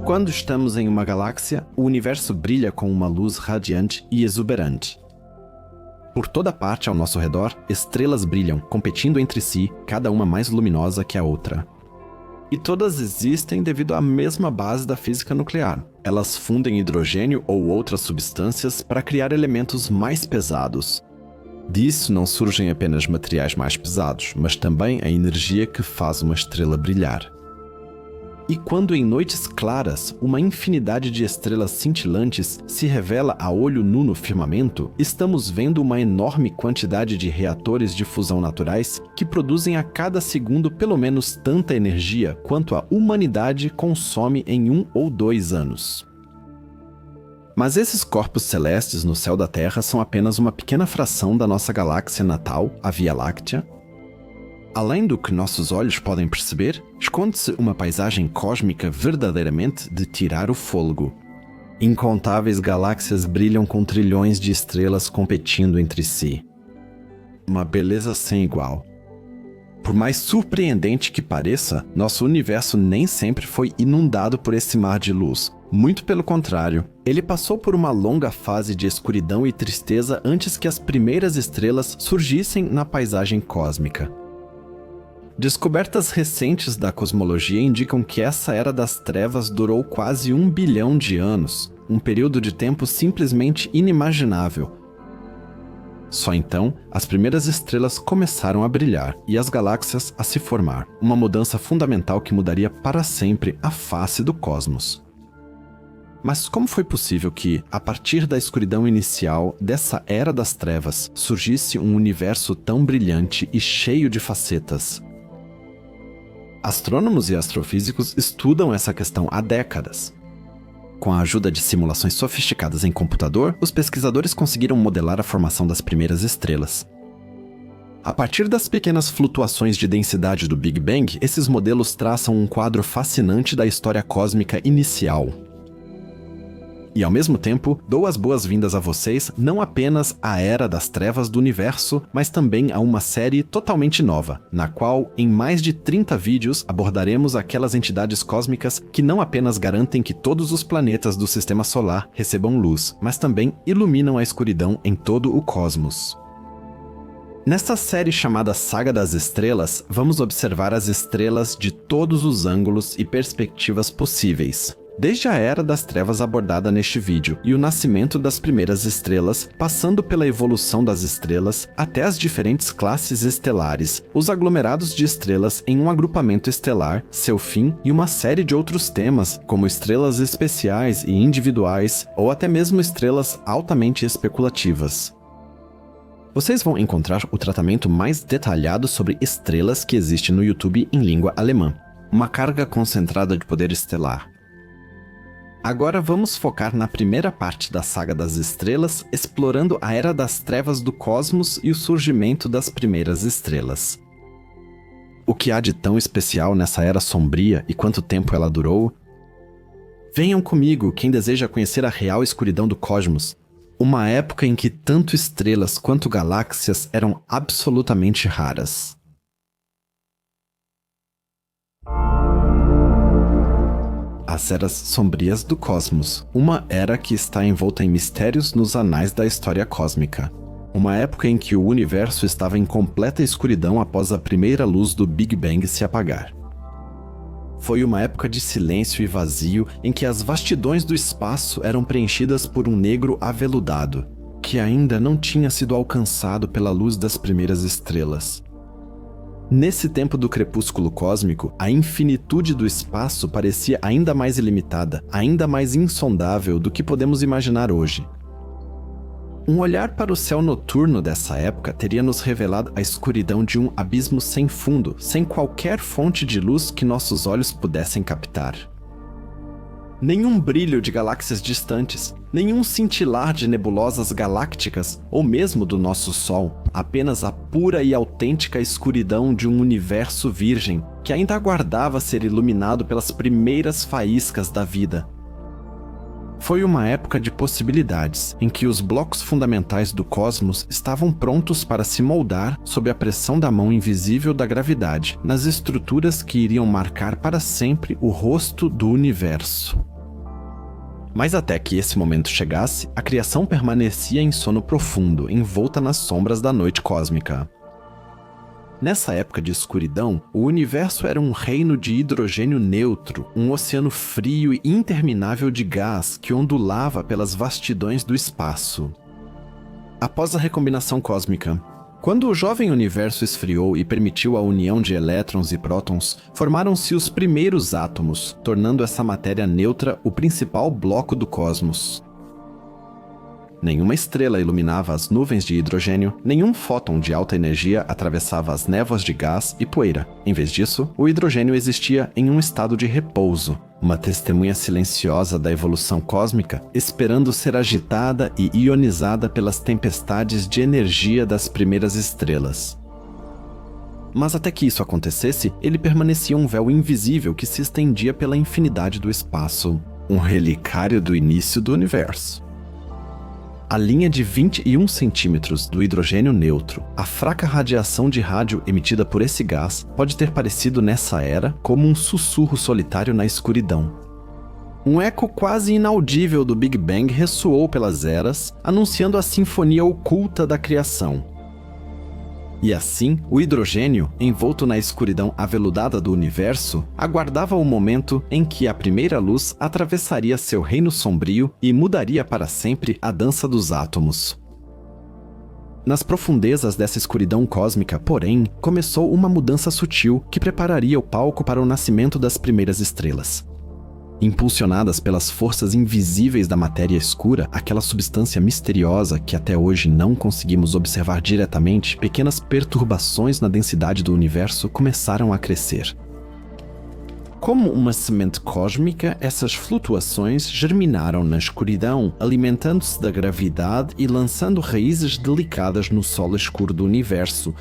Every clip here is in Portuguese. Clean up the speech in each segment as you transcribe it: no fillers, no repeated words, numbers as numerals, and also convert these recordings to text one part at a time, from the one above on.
Quando estamos em uma galáxia, o universo brilha com uma luz radiante e exuberante. Por toda parte ao nosso redor, estrelas brilham, competindo entre si, cada uma mais luminosa que a outra. E todas existem devido à mesma base da física nuclear. Elas fundem hidrogênio ou outras substâncias para criar elementos mais pesados. Disso não surgem apenas materiais mais pesados, mas também a energia que faz uma estrela brilhar. E quando em noites claras, uma infinidade de estrelas cintilantes se revela a olho nu no firmamento, estamos vendo uma enorme quantidade de reatores de fusão naturais que produzem a cada segundo pelo menos tanta energia quanto a humanidade consome em 1 ou 2 anos. Mas esses corpos celestes no céu da Terra são apenas uma pequena fração da nossa galáxia natal, a Via Láctea. Além do que nossos olhos podem perceber, esconde-se uma paisagem cósmica verdadeiramente de tirar o fôlego. Incontáveis galáxias brilham com trilhões de estrelas competindo entre si. Uma beleza sem igual. Por mais surpreendente que pareça, nosso universo nem sempre foi inundado por esse mar de luz. Muito pelo contrário, ele passou por uma longa fase de escuridão e tristeza antes que as primeiras estrelas surgissem na paisagem cósmica. Descobertas recentes da cosmologia indicam que essa era das trevas durou quase 1 bilhão de anos, um período de tempo simplesmente inimaginável. Só então, as primeiras estrelas começaram a brilhar e as galáxias a se formar, uma mudança fundamental que mudaria para sempre a face do cosmos. Mas como foi possível que, a partir da escuridão inicial dessa era das trevas, surgisse um universo tão brilhante e cheio de facetas? Astrônomos e astrofísicos estudam essa questão há décadas. Com a ajuda de simulações sofisticadas em computador, os pesquisadores conseguiram modelar a formação das primeiras estrelas. A partir das pequenas flutuações de densidade do Big Bang, esses modelos traçam um quadro fascinante da história cósmica inicial. E ao mesmo tempo, dou as boas-vindas a vocês não apenas à Era das Trevas do Universo, mas também a uma série totalmente nova, na qual, em mais de 30 vídeos, abordaremos aquelas entidades cósmicas que não apenas garantem que todos os planetas do Sistema Solar recebam luz, mas também iluminam a escuridão em todo o cosmos. Nesta série chamada Saga das Estrelas, vamos observar as estrelas de todos os ângulos e perspectivas possíveis. Desde a Era das Trevas abordada neste vídeo e o nascimento das primeiras estrelas, passando pela evolução das estrelas até as diferentes classes estelares, os aglomerados de estrelas em um agrupamento estelar, seu fim e uma série de outros temas, como estrelas especiais e individuais ou até mesmo estrelas altamente especulativas. Vocês vão encontrar o tratamento mais detalhado sobre estrelas que existe no YouTube em língua alemã, uma carga concentrada de poder estelar. Agora vamos focar na primeira parte da Saga das Estrelas, explorando a Era das Trevas do Cosmos e o surgimento das primeiras estrelas. O que há de tão especial nessa Era Sombria e quanto tempo ela durou? Venham comigo, quem deseja conhecer a real escuridão do cosmos, uma época em que tanto estrelas quanto galáxias eram absolutamente raras. As Eras Sombrias do Cosmos, uma era que está envolta em mistérios nos anais da história cósmica. Uma época em que o universo estava em completa escuridão após a primeira luz do Big Bang se apagar. Foi uma época de silêncio e vazio em que as vastidões do espaço eram preenchidas por um negro aveludado, que ainda não tinha sido alcançado pela luz das primeiras estrelas. Nesse tempo do crepúsculo cósmico, a infinitude do espaço parecia ainda mais ilimitada, ainda mais insondável do que podemos imaginar hoje. Um olhar para o céu noturno dessa época teria nos revelado a escuridão de um abismo sem fundo, sem qualquer fonte de luz que nossos olhos pudessem captar. Nenhum brilho de galáxias distantes, nenhum cintilar de nebulosas galácticas ou mesmo do nosso Sol, apenas a pura e autêntica escuridão de um universo virgem que ainda aguardava ser iluminado pelas primeiras faíscas da vida. Foi uma época de possibilidades, em que os blocos fundamentais do cosmos estavam prontos para se moldar sob a pressão da mão invisível da gravidade, nas estruturas que iriam marcar para sempre o rosto do universo. Mas até que esse momento chegasse, a criação permanecia em sono profundo, envolta nas sombras da noite cósmica. Nessa época de escuridão, o universo era um reino de hidrogênio neutro, um oceano frio e interminável de gás que ondulava pelas vastidões do espaço. Após a recombinação cósmica, quando o jovem universo esfriou e permitiu a união de elétrons e prótons, formaram-se os primeiros átomos, tornando essa matéria neutra o principal bloco do cosmos. Nenhuma estrela iluminava as nuvens de hidrogênio, nenhum fóton de alta energia atravessava as névoas de gás e poeira. Em vez disso, o hidrogênio existia em um estado de repouso, uma testemunha silenciosa da evolução cósmica, esperando ser agitada e ionizada pelas tempestades de energia das primeiras estrelas. Mas até que isso acontecesse, ele permanecia um véu invisível que se estendia pela infinidade do espaço, um relicário do início do universo. A linha de 21 centímetros do hidrogênio neutro, a fraca radiação de rádio emitida por esse gás, pode ter parecido nessa era como um sussurro solitário na escuridão. Um eco quase inaudível do Big Bang ressoou pelas eras, anunciando a sinfonia oculta da criação. E assim, o hidrogênio, envolto na escuridão aveludada do universo, aguardava o momento em que a primeira luz atravessaria seu reino sombrio e mudaria para sempre a dança dos átomos. Nas profundezas dessa escuridão cósmica, porém, começou uma mudança sutil que prepararia o palco para o nascimento das primeiras estrelas. Impulsionadas pelas forças invisíveis da matéria escura, aquela substância misteriosa que até hoje não conseguimos observar diretamente, pequenas perturbações na densidade do universo começaram a crescer. Como uma semente cósmica, essas flutuações germinaram na escuridão, alimentando-se da gravidade e lançando raízes delicadas no solo escuro do universo.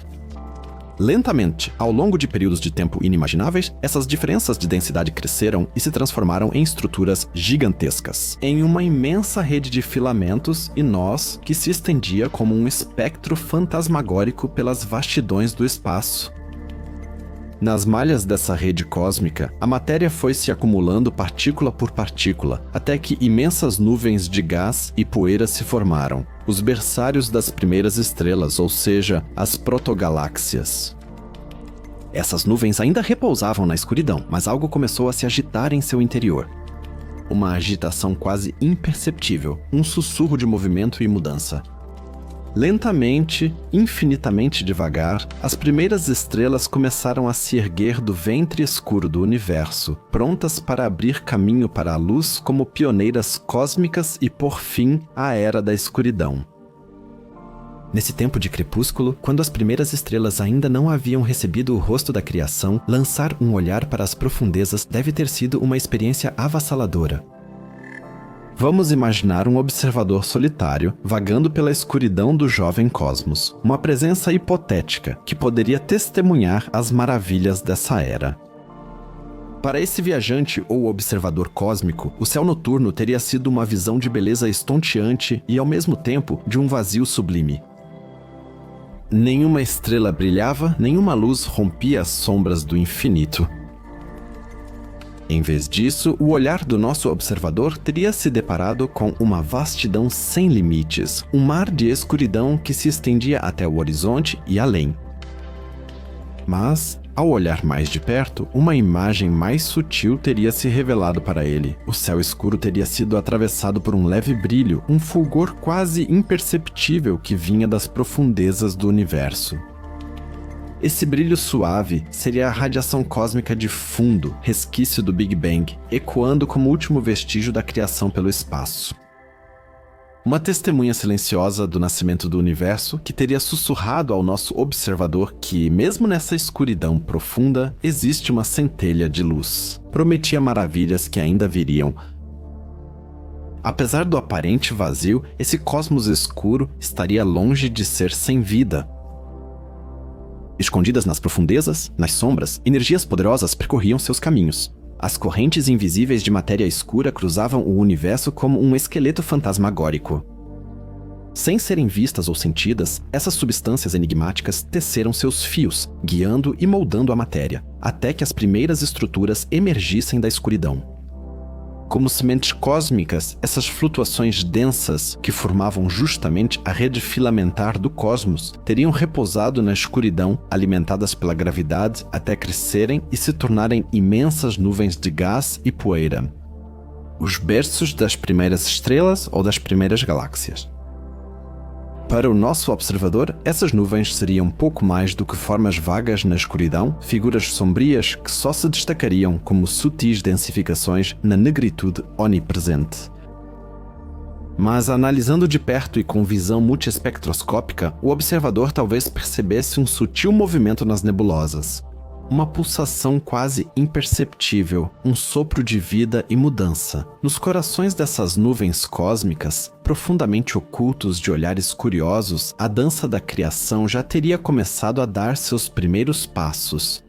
Lentamente, ao longo de períodos de tempo inimagináveis, essas diferenças de densidade cresceram e se transformaram em estruturas gigantescas, em uma imensa rede de filamentos e nós que se estendia como um espectro fantasmagórico pelas vastidões do espaço. Nas malhas dessa rede cósmica, a matéria foi se acumulando partícula por partícula, até que imensas nuvens de gás e poeira se formaram, os berçários das primeiras estrelas, ou seja, as protogaláxias. Essas nuvens ainda repousavam na escuridão, mas algo começou a se agitar em seu interior. Uma agitação quase imperceptível, um sussurro de movimento e mudança. Lentamente, infinitamente devagar, as primeiras estrelas começaram a se erguer do ventre escuro do universo, prontas para abrir caminho para a luz como pioneiras cósmicas e, por fim, a Era da Escuridão. Nesse tempo de crepúsculo, quando as primeiras estrelas ainda não haviam recebido o rosto da criação, lançar um olhar para as profundezas deve ter sido uma experiência avassaladora. Vamos imaginar um observador solitário vagando pela escuridão do jovem cosmos, uma presença hipotética que poderia testemunhar as maravilhas dessa era. Para esse viajante ou observador cósmico, o céu noturno teria sido uma visão de beleza estonteante e, ao mesmo tempo, de um vazio sublime. Nenhuma estrela brilhava, nenhuma luz rompia as sombras do infinito. Em vez disso, o olhar do nosso observador teria se deparado com uma vastidão sem limites, um mar de escuridão que se estendia até o horizonte e além. Mas, ao olhar mais de perto, uma imagem mais sutil teria se revelado para ele. O céu escuro teria sido atravessado por um leve brilho, um fulgor quase imperceptível que vinha das profundezas do universo. Esse brilho suave seria a radiação cósmica de fundo, resquício do Big Bang, ecoando como último vestígio da criação pelo espaço. Uma testemunha silenciosa do nascimento do universo que teria sussurrado ao nosso observador que, mesmo nessa escuridão profunda, existe uma centelha de luz. Prometia maravilhas que ainda viriam. Apesar do aparente vazio, esse cosmos escuro estaria longe de ser sem vida. Escondidas nas profundezas, nas sombras, energias poderosas percorriam seus caminhos. As correntes invisíveis de matéria escura cruzavam o universo como um esqueleto fantasmagórico. Sem serem vistas ou sentidas, essas substâncias enigmáticas teceram seus fios, guiando e moldando a matéria, até que as primeiras estruturas emergissem da escuridão. Como sementes cósmicas, essas flutuações densas, que formavam justamente a rede filamentar do cosmos, teriam repousado na escuridão, alimentadas pela gravidade, até crescerem e se tornarem imensas nuvens de gás e poeira. Os berços das primeiras estrelas ou das primeiras galáxias. Para o nosso observador, essas nuvens seriam pouco mais do que formas vagas na escuridão, figuras sombrias que só se destacariam como sutis densificações na negritude onipresente. Mas analisando de perto e com visão multiespectroscópica, o observador talvez percebesse um sutil movimento nas nebulosas. Uma pulsação quase imperceptível, um sopro de vida e mudança. Nos corações dessas nuvens cósmicas, profundamente ocultos de olhares curiosos, a dança da criação já teria começado a dar seus primeiros passos.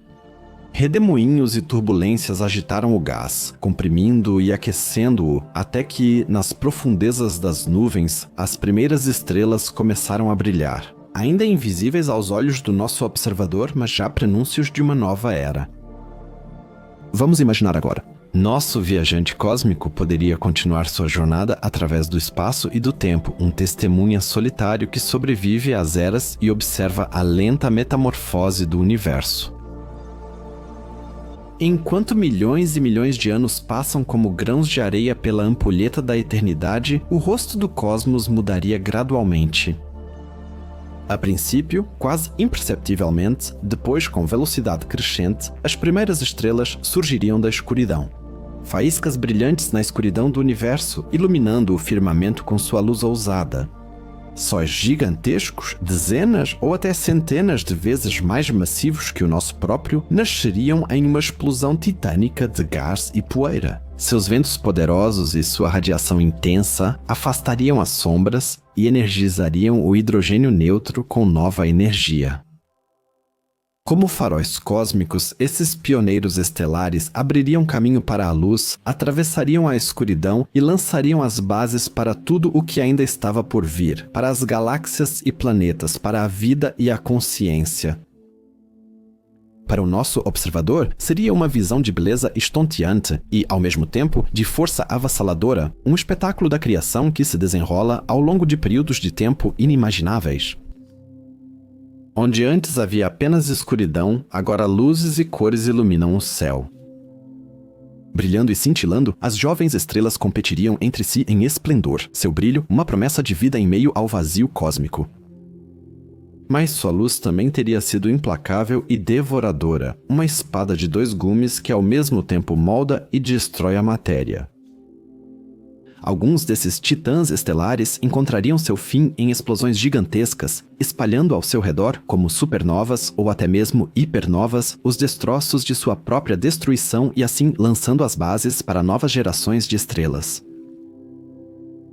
Redemoinhos e turbulências agitaram o gás, comprimindo e aquecendo-o, até que, nas profundezas das nuvens, as primeiras estrelas começaram a brilhar. Ainda invisíveis aos olhos do nosso observador, mas já prenúncios de uma nova era. Vamos imaginar agora. Nosso viajante cósmico poderia continuar sua jornada através do espaço e do tempo, um testemunha solitário que sobrevive às eras e observa a lenta metamorfose do universo. Enquanto milhões e milhões de anos passam como grãos de areia pela ampulheta da eternidade, o rosto do cosmos mudaria gradualmente. A princípio, quase imperceptivelmente, depois com velocidade crescente, as primeiras estrelas surgiriam da escuridão. Faíscas brilhantes na escuridão do universo, iluminando o firmamento com sua luz ousada. Sóis gigantescos, dezenas ou até centenas de vezes mais massivos que o nosso próprio, nasceriam em uma explosão titânica de gás e poeira. Seus ventos poderosos e sua radiação intensa afastariam as sombras e energizariam o hidrogênio neutro com nova energia. Como faróis cósmicos, esses pioneiros estelares abririam caminho para a luz, atravessariam a escuridão e lançariam as bases para tudo o que ainda estava por vir, para as galáxias e planetas, para a vida e a consciência. Para o nosso observador, seria uma visão de beleza estonteante e, ao mesmo tempo, de força avassaladora, um espetáculo da criação que se desenrola ao longo de períodos de tempo inimagináveis. Onde antes havia apenas escuridão, agora luzes e cores iluminam o céu. Brilhando e cintilando, as jovens estrelas competiriam entre si em esplendor, seu brilho uma promessa de vida em meio ao vazio cósmico. Mas sua luz também teria sido implacável e devoradora, uma espada de dois gumes que ao mesmo tempo molda e destrói a matéria. Alguns desses titãs estelares encontrariam seu fim em explosões gigantescas, espalhando ao seu redor, como supernovas ou até mesmo hipernovas, os destroços de sua própria destruição e assim lançando as bases para novas gerações de estrelas.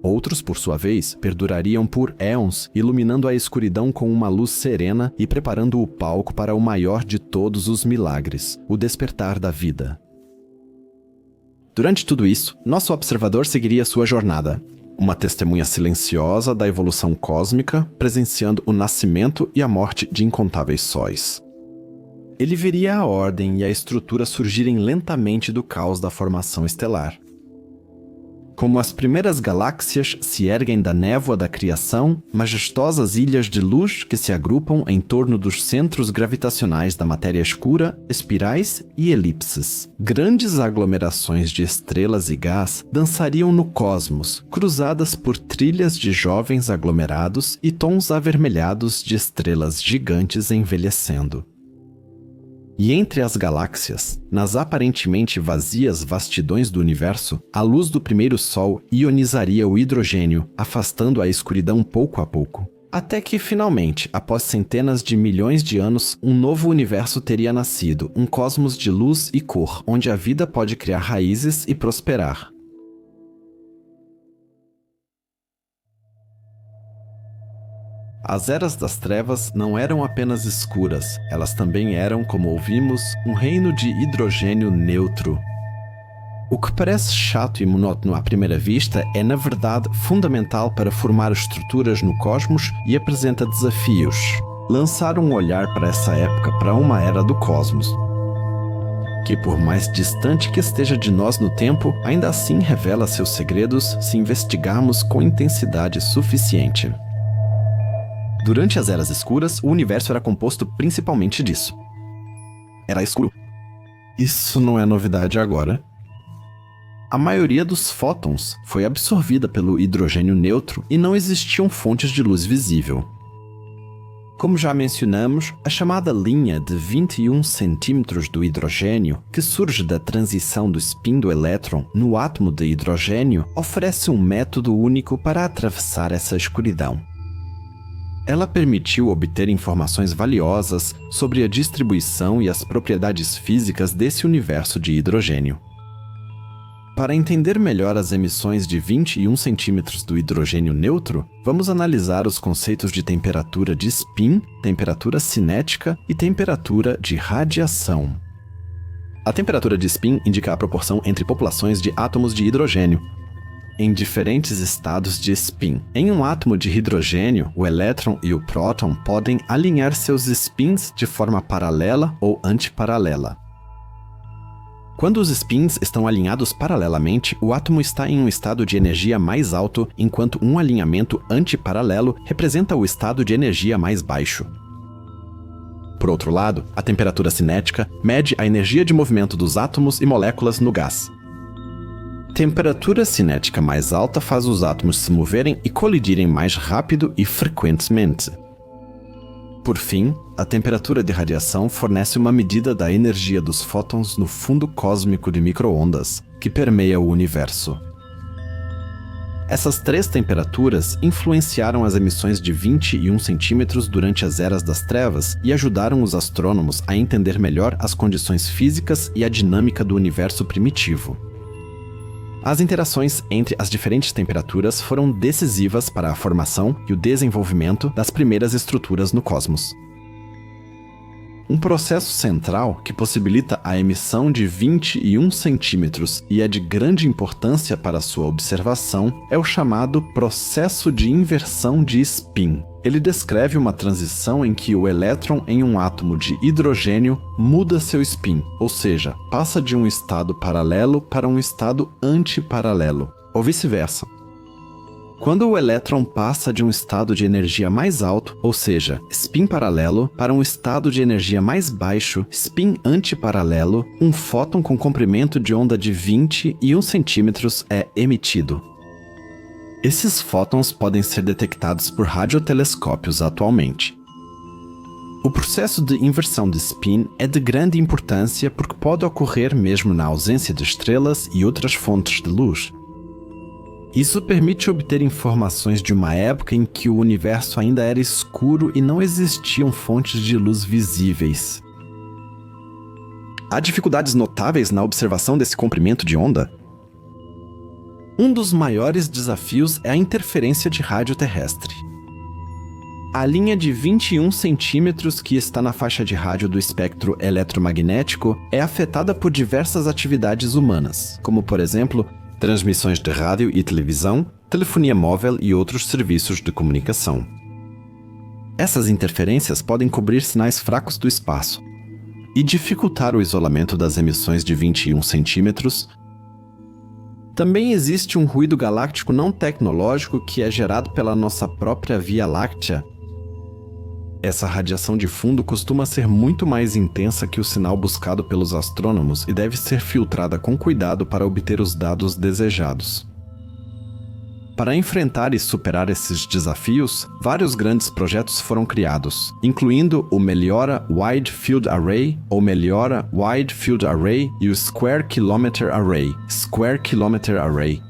Outros, por sua vez, perdurariam por éons, iluminando a escuridão com uma luz serena e preparando o palco para o maior de todos os milagres, o despertar da vida. Durante tudo isso, nosso observador seguiria sua jornada, uma testemunha silenciosa da evolução cósmica, presenciando o nascimento e a morte de incontáveis sóis. Ele veria a ordem e a estrutura surgirem lentamente do caos da formação estelar. Como as primeiras galáxias se erguem da névoa da criação, majestosas ilhas de luz que se agrupam em torno dos centros gravitacionais da matéria escura, espirais e elipses. Grandes aglomerações de estrelas e gás dançariam no cosmos, cruzadas por trilhas de jovens aglomerados e tons avermelhados de estrelas gigantes envelhecendo. E entre as galáxias, nas aparentemente vazias vastidões do universo, a luz do primeiro Sol ionizaria o hidrogênio, afastando a escuridão pouco a pouco. Até que, finalmente, após centenas de milhões de anos, um novo universo teria nascido, um cosmos de luz e cor, onde a vida pode criar raízes e prosperar. As eras das trevas não eram apenas escuras, elas também eram, como ouvimos, um reino de hidrogênio neutro. O que parece chato e monótono à primeira vista é, na verdade, fundamental para formar estruturas no cosmos e apresenta desafios. Lançar um olhar para essa época, para uma era do cosmos. que por mais distante que esteja de nós no tempo, ainda assim revela seus segredos se investigarmos com intensidade suficiente. Durante as Eras Escuras, o universo era composto principalmente disso. Era escuro. Isso não é novidade agora. A maioria dos fótons foi absorvida pelo hidrogênio neutro e não existiam fontes de luz visível. Como já mencionamos, a chamada linha de 21 centímetros do hidrogênio, que surge da transição do spin do elétron no átomo de hidrogênio, oferece um método único para atravessar essa escuridão. Ela permitiu obter informações valiosas sobre a distribuição e as propriedades físicas desse universo de hidrogênio. Para entender melhor as emissões de 21 centímetros do hidrogênio neutro, vamos analisar os conceitos de temperatura de spin, temperatura cinética e temperatura de radiação. A temperatura de spin indica a proporção entre populações de átomos de hidrogênio em diferentes estados de spin. Em um átomo de hidrogênio, o elétron e o próton podem alinhar seus spins de forma paralela ou antiparalela. Quando os spins estão alinhados paralelamente, o átomo está em um estado de energia mais alto, enquanto um alinhamento antiparalelo representa o estado de energia mais baixo. Por outro lado, a temperatura cinética mede a energia de movimento dos átomos e moléculas no gás. Temperatura cinética mais alta faz os átomos se moverem e colidirem mais rápido e frequentemente. Por fim, a temperatura de radiação fornece uma medida da energia dos fótons no fundo cósmico de micro-ondas, que permeia o universo. Essas três temperaturas influenciaram as emissões de 21 centímetros durante as Eras das Trevas e ajudaram os astrônomos a entender melhor as condições físicas e a dinâmica do universo primitivo. As interações entre as diferentes temperaturas foram decisivas para a formação e o desenvolvimento das primeiras estruturas no cosmos. Um processo central que possibilita a emissão de 21 centímetros e é de grande importância para sua observação é o chamado processo de inversão de spin. Ele descreve uma transição em que o elétron em um átomo de hidrogênio muda seu spin, ou seja, passa de um estado paralelo para um estado antiparalelo, ou vice-versa. Quando o elétron passa de um estado de energia mais alto, ou seja, spin paralelo, para um estado de energia mais baixo, spin antiparalelo, um fóton com comprimento de onda de 21 centímetros é emitido. Esses fótons podem ser detectados por radiotelescópios atualmente. O processo de inversão de spin é de grande importância porque pode ocorrer mesmo na ausência de estrelas e outras fontes de luz. Isso permite obter informações de uma época em que o universo ainda era escuro e não existiam fontes de luz visíveis. Há dificuldades notáveis na observação desse comprimento de onda? Um dos maiores desafios é a interferência de rádio terrestre. A linha de 21 centímetros que está na faixa de rádio do espectro eletromagnético é afetada por diversas atividades humanas, como, por exemplo, transmissões de rádio e televisão, telefonia móvel e outros serviços de comunicação. Essas interferências podem cobrir sinais fracos do espaço e dificultar o isolamento das emissões de 21 centímetros. Também existe um ruído galáctico não tecnológico que é gerado pela nossa própria Via Láctea. Essa radiação de fundo costuma ser muito mais intensa que o sinal buscado pelos astrônomos e deve ser filtrada com cuidado para obter os dados desejados. Para enfrentar e superar esses desafios, vários grandes projetos foram criados, incluindo o Meteora Wide Field Array, ou Meteora Wide Field Array, e o Square Kilometre Array, Square Kilometre Array.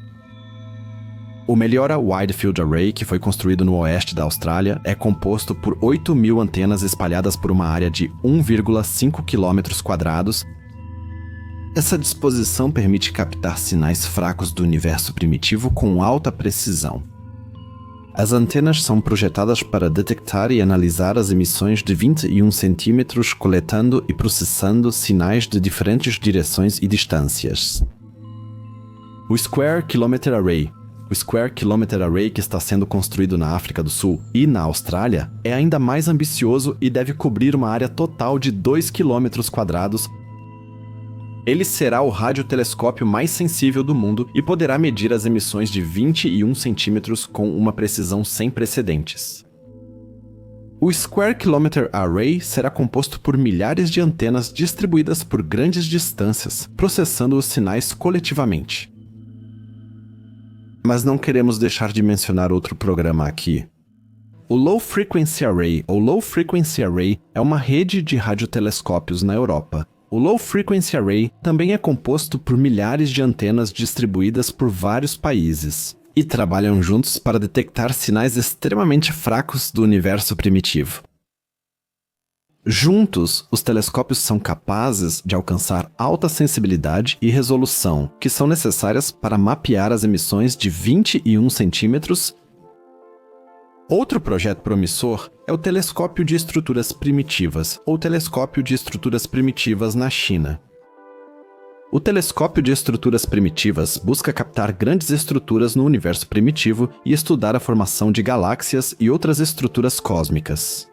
O Meteora Wide Field Array, que foi construído no oeste da Austrália, é composto por 8.000 antenas espalhadas por uma área de 1,5 km². Essa disposição permite captar sinais fracos do universo primitivo com alta precisão. As antenas são projetadas para detectar e analisar as emissões de 21 centímetros, coletando e processando sinais de diferentes direções e distâncias. O Square Kilometre Array. O Square Kilometre Array, que está sendo construído na África do Sul e na Austrália, é ainda mais ambicioso e deve cobrir uma área total de 2 km², Ele será o radiotelescópio mais sensível do mundo e poderá medir as emissões de 21 centímetros com uma precisão sem precedentes. O Square Kilometer Array será composto por milhares de antenas distribuídas por grandes distâncias, processando os sinais coletivamente. Mas não queremos deixar de mencionar outro programa aqui. O Low Frequency Array, ou Low Frequency Array, é uma rede de radiotelescópios na Europa. O Low Frequency Array também é composto por milhares de antenas distribuídas por vários países e trabalham juntos para detectar sinais extremamente fracos do universo primitivo. Juntos, os telescópios são capazes de alcançar alta sensibilidade e resolução, que são necessárias para mapear as emissões de 21 centímetros. Outro projeto promissor é o Telescópio de Estruturas Primitivas, ou Telescópio de Estruturas Primitivas na China. O Telescópio de Estruturas Primitivas busca captar grandes estruturas no universo primitivo e estudar a formação de galáxias e outras estruturas cósmicas.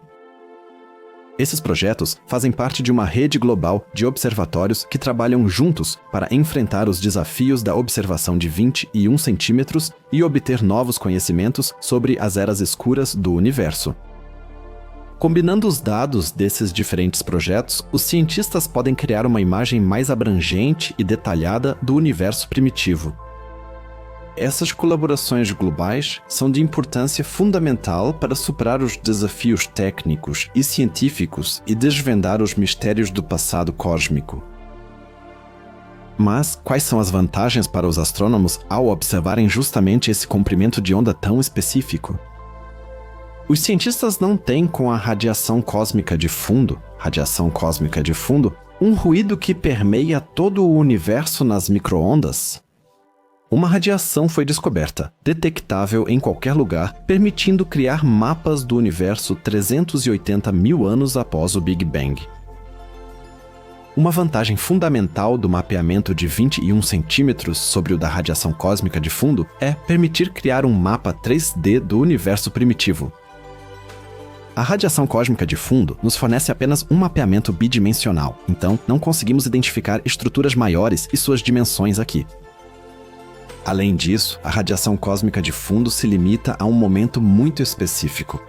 Esses projetos fazem parte de uma rede global de observatórios que trabalham juntos para enfrentar os desafios da observação de 21 centímetros e obter novos conhecimentos sobre as eras escuras do universo. Combinando os dados desses diferentes projetos, os cientistas podem criar uma imagem mais abrangente e detalhada do universo primitivo. Essas colaborações globais são de importância fundamental para superar os desafios técnicos e científicos e desvendar os mistérios do passado cósmico. Mas quais são as vantagens para os astrônomos ao observarem justamente esse comprimento de onda tão específico? Os cientistas não têm com a radiação cósmica de fundo, um ruído que permeia todo o universo nas microondas. Uma radiação foi descoberta, detectável em qualquer lugar, permitindo criar mapas do universo 380 mil anos após o Big Bang. Uma vantagem fundamental do mapeamento de 21 centímetros sobre o da radiação cósmica de fundo é permitir criar um mapa 3D do universo primitivo. A radiação cósmica de fundo nos fornece apenas um mapeamento bidimensional, então não conseguimos identificar estruturas maiores e suas dimensões aqui. Além disso, a radiação cósmica de fundo se limita a um momento muito específico.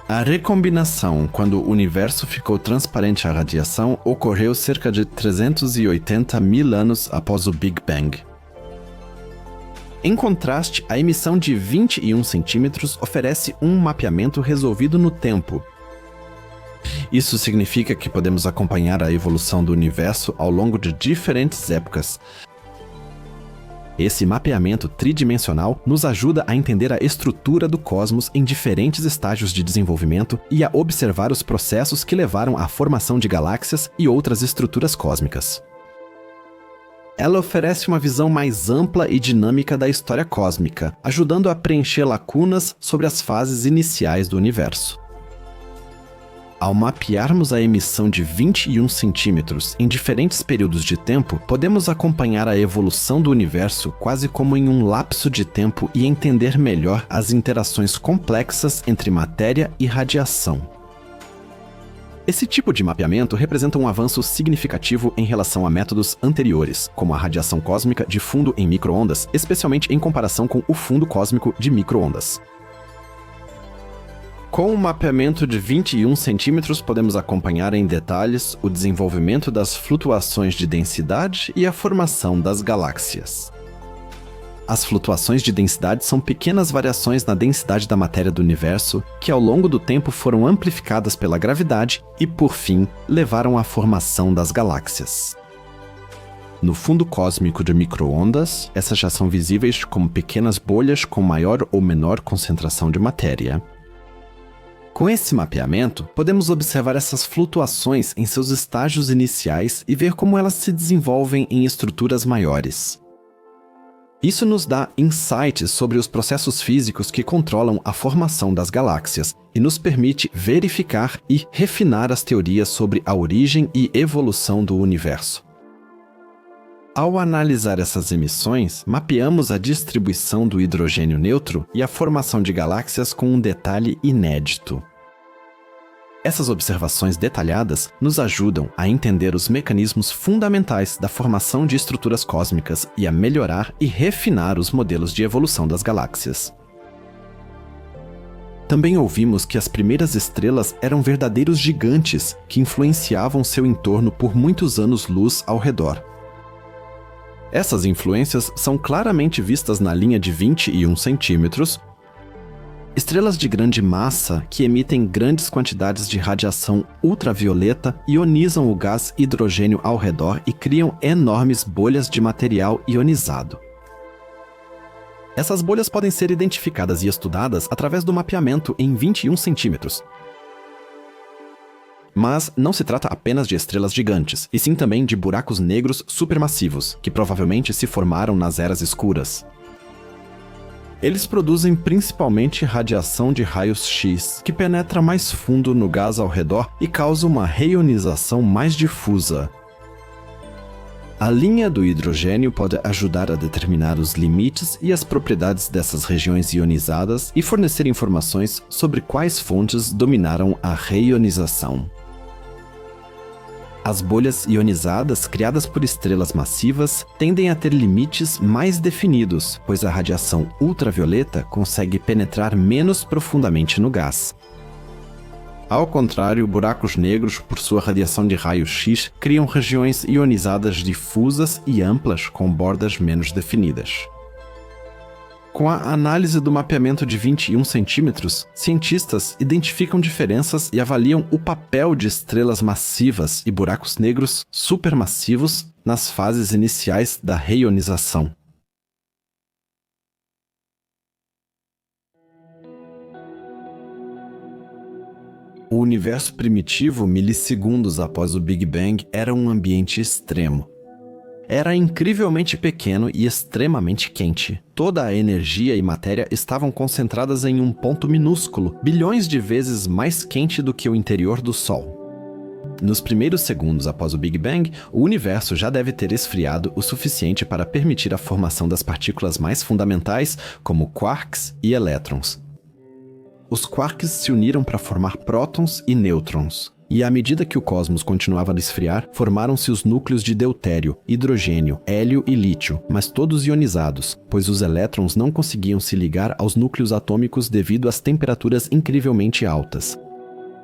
A recombinação, quando o universo ficou transparente à radiação, ocorreu cerca de 380 mil anos após o Big Bang. Em contraste, a emissão de 21 centímetros oferece um mapeamento resolvido no tempo. Isso significa que podemos acompanhar a evolução do universo ao longo de diferentes épocas. Esse mapeamento tridimensional nos ajuda a entender a estrutura do cosmos em diferentes estágios de desenvolvimento e a observar os processos que levaram à formação de galáxias e outras estruturas cósmicas. Ela oferece uma visão mais ampla e dinâmica da história cósmica, ajudando a preencher lacunas sobre as fases iniciais do universo. Ao mapearmos a emissão de 21 centímetros em diferentes períodos de tempo, podemos acompanhar a evolução do universo quase como em um lapso de tempo e entender melhor as interações complexas entre matéria e radiação. Esse tipo de mapeamento representa um avanço significativo em relação a métodos anteriores, como a radiação cósmica de fundo em microondas, especialmente em comparação com o fundo cósmico de microondas. Com o mapeamento de 21 centímetros, podemos acompanhar em detalhes o desenvolvimento das flutuações de densidade e a formação das galáxias. As flutuações de densidade são pequenas variações na densidade da matéria do universo que ao longo do tempo foram amplificadas pela gravidade e, por fim, levaram à formação das galáxias. No fundo cósmico de microondas, essas já são visíveis como pequenas bolhas com maior ou menor concentração de matéria. Com esse mapeamento, podemos observar essas flutuações em seus estágios iniciais e ver como elas se desenvolvem em estruturas maiores. Isso nos dá insights sobre os processos físicos que controlam a formação das galáxias e nos permite verificar e refinar as teorias sobre a origem e evolução do universo. Ao analisar essas emissões, mapeamos a distribuição do hidrogênio neutro e a formação de galáxias com um detalhe inédito. Essas observações detalhadas nos ajudam a entender os mecanismos fundamentais da formação de estruturas cósmicas e a melhorar e refinar os modelos de evolução das galáxias. Também ouvimos que as primeiras estrelas eram verdadeiros gigantes que influenciavam seu entorno por muitos anos-luz ao redor. Essas influências são claramente vistas na linha de 21 centímetros. Estrelas de grande massa que emitem grandes quantidades de radiação ultravioleta ionizam o gás hidrogênio ao redor e criam enormes bolhas de material ionizado. Essas bolhas podem ser identificadas e estudadas através do mapeamento em 21 centímetros. Mas não se trata apenas de estrelas gigantes, e sim também de buracos negros supermassivos, que provavelmente se formaram nas eras escuras. Eles produzem principalmente radiação de raios X, que penetra mais fundo no gás ao redor e causa uma reionização mais difusa. A linha do hidrogênio pode ajudar a determinar os limites e as propriedades dessas regiões ionizadas e fornecer informações sobre quais fontes dominaram a reionização. As bolhas ionizadas criadas por estrelas massivas tendem a ter limites mais definidos, pois a radiação ultravioleta consegue penetrar menos profundamente no gás. Ao contrário, buracos negros, por sua radiação de raio-X, criam regiões ionizadas difusas e amplas com bordas menos definidas. Com a análise do mapeamento de 21 centímetros, cientistas identificam diferenças e avaliam o papel de estrelas massivas e buracos negros supermassivos nas fases iniciais da reionização. O universo primitivo, milissegundos após o Big Bang, era um ambiente extremo. Era incrivelmente pequeno e extremamente quente. Toda a energia e matéria estavam concentradas em um ponto minúsculo, bilhões de vezes mais quente do que o interior do Sol. Nos primeiros segundos após o Big Bang, o universo já deve ter esfriado o suficiente para permitir a formação das partículas mais fundamentais, como quarks e elétrons. Os quarks se uniram para formar prótons e nêutrons. E à medida que o cosmos continuava a esfriar, formaram-se os núcleos de deutério, hidrogênio, hélio e lítio, mas todos ionizados, pois os elétrons não conseguiam se ligar aos núcleos atômicos devido às temperaturas incrivelmente altas.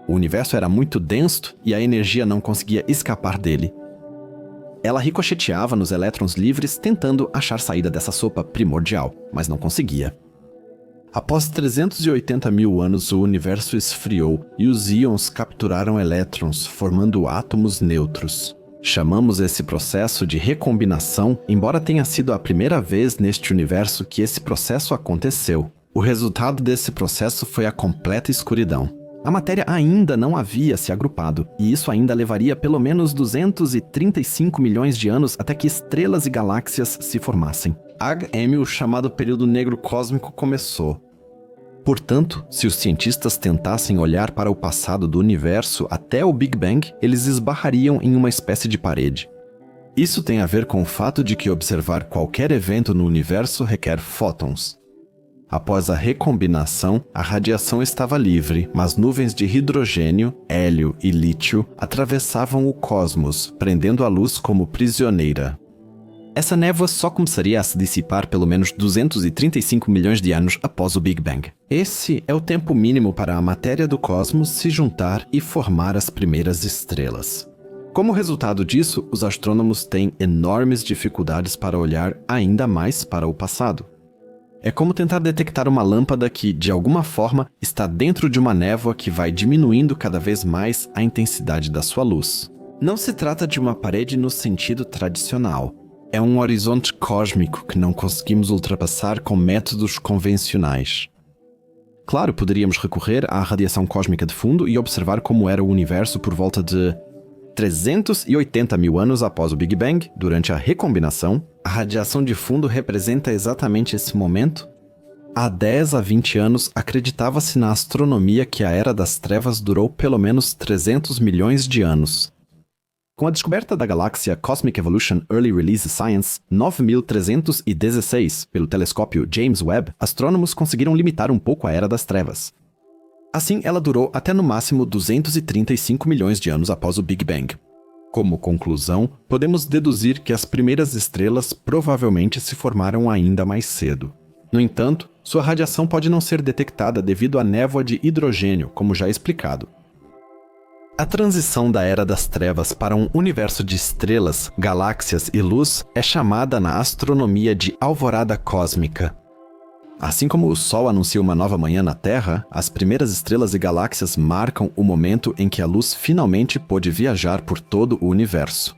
O universo era muito denso e a energia não conseguia escapar dele. Ela ricocheteava nos elétrons livres, tentando achar saída dessa sopa primordial, mas não conseguia. Após 380 mil anos, o universo esfriou e os íons capturaram elétrons, formando átomos neutros. Chamamos esse processo de recombinação, embora tenha sido a primeira vez neste universo que esse processo aconteceu. O resultado desse processo foi a completa escuridão. A matéria ainda não havia se agrupado, e isso ainda levaria pelo menos 235 milhões de anos até que estrelas e galáxias se formassem. AGM, o chamado período negro cósmico, começou. Portanto, se os cientistas tentassem olhar para o passado do universo até o Big Bang, eles esbarrariam em uma espécie de parede. Isso tem a ver com o fato de que observar qualquer evento no universo requer fótons. Após a recombinação, a radiação estava livre, mas nuvens de hidrogênio, hélio e lítio atravessavam o cosmos, prendendo a luz como prisioneira. Essa névoa só começaria a se dissipar pelo menos 235 milhões de anos após o Big Bang. Esse é o tempo mínimo para a matéria do cosmos se juntar e formar as primeiras estrelas. Como resultado disso, os astrônomos têm enormes dificuldades para olhar ainda mais para o passado. É como tentar detectar uma lâmpada que, de alguma forma, está dentro de uma névoa que vai diminuindo cada vez mais a intensidade da sua luz. Não se trata de uma parede no sentido tradicional. É um horizonte cósmico que não conseguimos ultrapassar com métodos convencionais. Claro, poderíamos recorrer à radiação cósmica de fundo e observar como era o universo por volta de 380 mil anos após o Big Bang, durante a recombinação. A radiação de fundo representa exatamente esse momento. Há 10 a 20 anos, acreditava-se na astronomia que a Era das Trevas durou pelo menos 300 milhões de anos. Com a descoberta da galáxia Cosmic Evolution Early Release Science 9316 pelo telescópio James Webb, astrônomos conseguiram limitar um pouco a Era das Trevas. Assim, ela durou até no máximo 235 milhões de anos após o Big Bang. Como conclusão, podemos deduzir que as primeiras estrelas provavelmente se formaram ainda mais cedo. No entanto, sua radiação pode não ser detectada devido à névoa de hidrogênio, como já explicado. A transição da Era das Trevas para um universo de estrelas, galáxias e luz é chamada na astronomia de alvorada cósmica. Assim como o Sol anuncia uma nova manhã na Terra, as primeiras estrelas e galáxias marcam o momento em que a luz finalmente pôde viajar por todo o universo.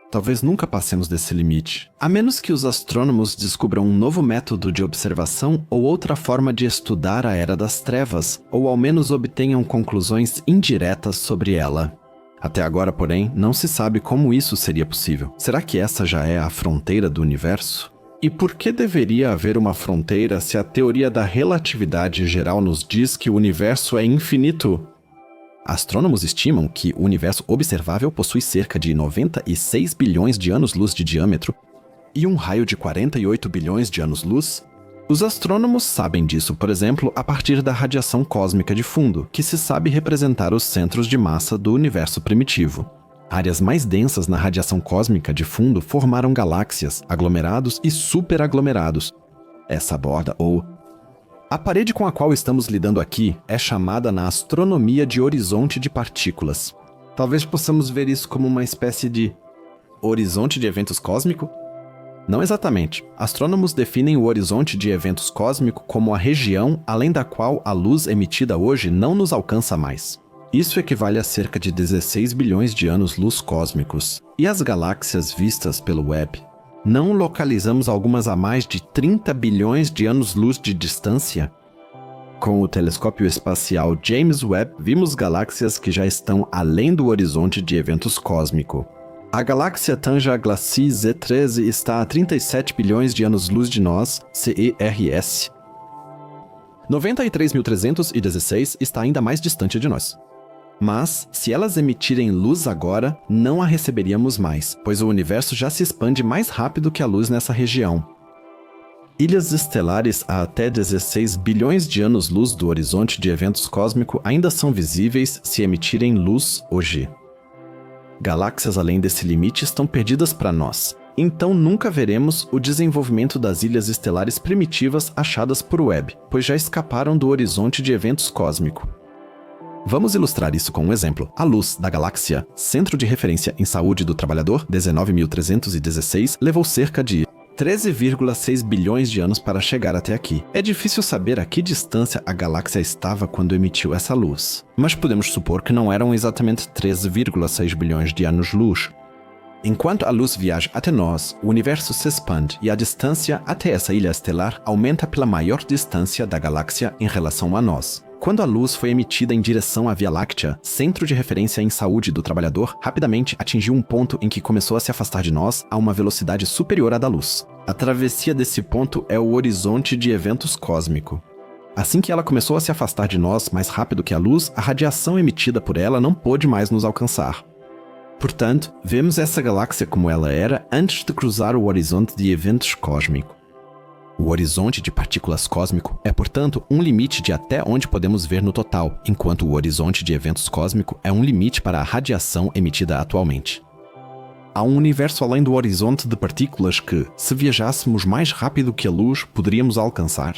Talvez nunca passemos desse limite, a menos que os astrônomos descubram um novo método de observação ou outra forma de estudar a Era das Trevas, ou ao menos obtenham conclusões indiretas sobre ela. Até agora, porém, não se sabe como isso seria possível. Será que essa já é a fronteira do universo? E por que deveria haver uma fronteira se a teoria da relatividade geral nos diz que o universo é infinito? Astrônomos estimam que o universo observável possui cerca de 96 bilhões de anos-luz de diâmetro e um raio de 48 bilhões de anos-luz. Os astrônomos sabem disso, por exemplo, a partir da radiação cósmica de fundo, que se sabe representar os centros de massa do universo primitivo. Áreas mais densas na radiação cósmica de fundo formaram galáxias, aglomerados e superaglomerados. Essa borda, ou a parede com a qual estamos lidando aqui, é chamada na astronomia de horizonte de partículas. Talvez possamos ver isso como uma espécie de horizonte de eventos cósmico? Não exatamente. Astrônomos definem o horizonte de eventos cósmico como a região além da qual a luz emitida hoje não nos alcança mais. Isso equivale a cerca de 16 bilhões de anos-luz cósmicos. E as galáxias vistas pelo Webb? Não localizamos algumas a mais de 30 bilhões de anos-luz de distância? Com o telescópio espacial James Webb, vimos galáxias que já estão além do horizonte de eventos cósmico. A galáxia Tanja Glacis Z13 está a 37 bilhões de anos-luz de nós, CERS. 93.316 está ainda mais distante de nós. Mas, se elas emitirem luz agora, não a receberíamos mais, pois o universo já se expande mais rápido que a luz nessa região. Ilhas estelares a até 16 bilhões de anos-luz do horizonte de eventos cósmico ainda são visíveis se emitirem luz hoje. Galáxias além desse limite estão perdidas para nós, então nunca veremos o desenvolvimento das ilhas estelares primitivas achadas por Webb, pois já escaparam do horizonte de eventos cósmico. Vamos ilustrar isso com um exemplo. A luz da galáxia Centro de Referência em Saúde do Trabalhador, 19.316, levou cerca de 13,6 bilhões de anos para chegar até aqui. É difícil saber a que distância a galáxia estava quando emitiu essa luz, mas podemos supor que não eram exatamente 13,6 bilhões de anos-luz. Enquanto a luz viaja até nós, o universo se expande e a distância até essa ilha estelar aumenta pela maior distância da galáxia em relação a nós. Quando a luz foi emitida em direção à Via Láctea, Centro de Referência em Saúde do Trabalhador rapidamente atingiu um ponto em que começou a se afastar de nós a uma velocidade superior à da luz. A travessia desse ponto é o horizonte de eventos cósmico. Assim que ela começou a se afastar de nós mais rápido que a luz, a radiação emitida por ela não pôde mais nos alcançar. Portanto, vemos essa galáxia como ela era antes de cruzar o horizonte de eventos cósmico. O horizonte de partículas cósmico é, portanto, um limite de até onde podemos ver no total, enquanto o horizonte de eventos cósmico é um limite para a radiação emitida atualmente. Há um universo além do horizonte de partículas que, se viajássemos mais rápido que a luz, poderíamos alcançar?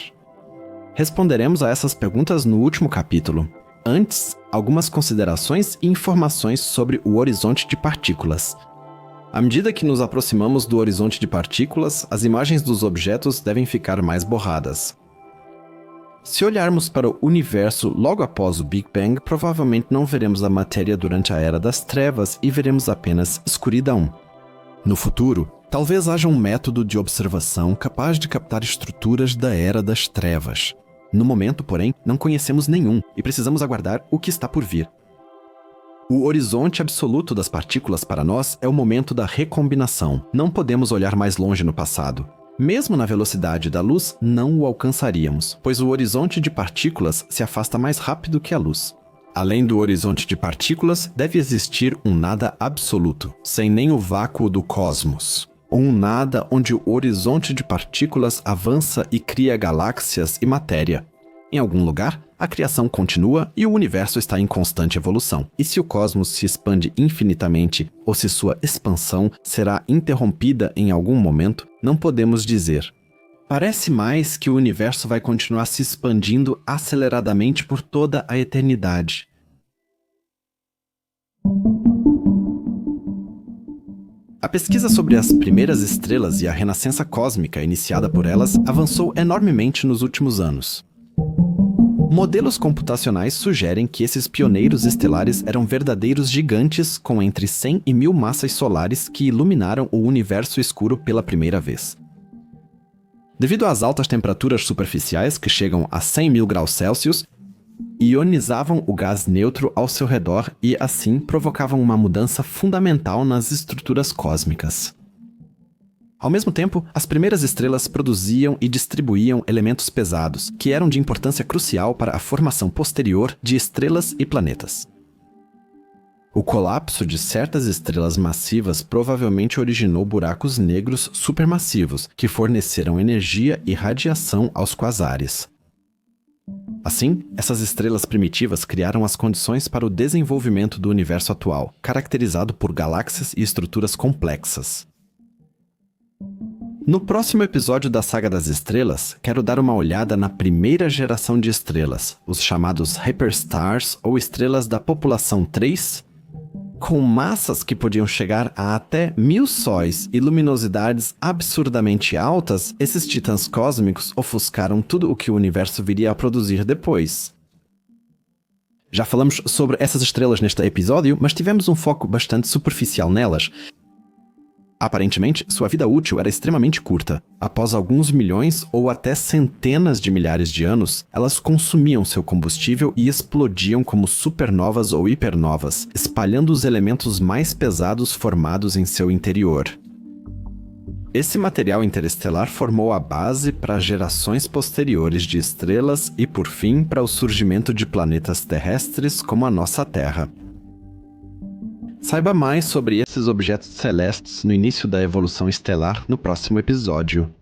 Responderemos a essas perguntas no último capítulo. Antes, algumas considerações e informações sobre o horizonte de partículas. À medida que nos aproximamos do horizonte de partículas, as imagens dos objetos devem ficar mais borradas. Se olharmos para o universo logo após o Big Bang, provavelmente não veremos a matéria durante a Era das Trevas e veremos apenas escuridão. No futuro, talvez haja um método de observação capaz de captar estruturas da Era das Trevas. No momento, porém, não conhecemos nenhum e precisamos aguardar o que está por vir. O horizonte absoluto das partículas para nós é o momento da recombinação. Não podemos olhar mais longe no passado. Mesmo na velocidade da luz, não o alcançaríamos, pois o horizonte de partículas se afasta mais rápido que a luz. Além do horizonte de partículas, deve existir um nada absoluto, sem nem o vácuo do cosmos. Um nada onde o horizonte de partículas avança e cria galáxias e matéria. Em algum lugar, a criação continua e o universo está em constante evolução. E se o cosmos se expande infinitamente ou se sua expansão será interrompida em algum momento, não podemos dizer. Parece mais que o universo vai continuar se expandindo aceleradamente por toda a eternidade. A pesquisa sobre as primeiras estrelas e a renascença cósmica iniciada por elas avançou enormemente nos últimos anos. Modelos computacionais sugerem que esses pioneiros estelares eram verdadeiros gigantes com entre 100 e 1000 massas solares que iluminaram o universo escuro pela primeira vez. Devido às altas temperaturas superficiais, que chegam a 100.000 graus Celsius, ionizavam o gás neutro ao seu redor e, assim, provocavam uma mudança fundamental nas estruturas cósmicas. Ao mesmo tempo, as primeiras estrelas produziam e distribuíam elementos pesados, que eram de importância crucial para a formação posterior de estrelas e planetas. O colapso de certas estrelas massivas provavelmente originou buracos negros supermassivos, que forneceram energia e radiação aos quasares. Assim, essas estrelas primitivas criaram as condições para o desenvolvimento do universo atual, caracterizado por galáxias e estruturas complexas. No próximo episódio da Saga das Estrelas, quero dar uma olhada na primeira geração de estrelas, os chamados Hyperstars ou estrelas da população 3, com massas que podiam chegar a até 1000 sóis e luminosidades absurdamente altas. Esses titãs cósmicos ofuscaram tudo o que o universo viria a produzir depois. Já falamos sobre essas estrelas neste episódio, mas tivemos um foco bastante superficial nelas. Aparentemente, sua vida útil era extremamente curta. Após alguns milhões ou até centenas de milhares de anos, elas consumiam seu combustível e explodiam como supernovas ou hipernovas, espalhando os elementos mais pesados formados em seu interior. Esse material interestelar formou a base para gerações posteriores de estrelas e, por fim, para o surgimento de planetas terrestres como a nossa Terra. Saiba mais sobre esses objetos celestes no início da evolução estelar no próximo episódio.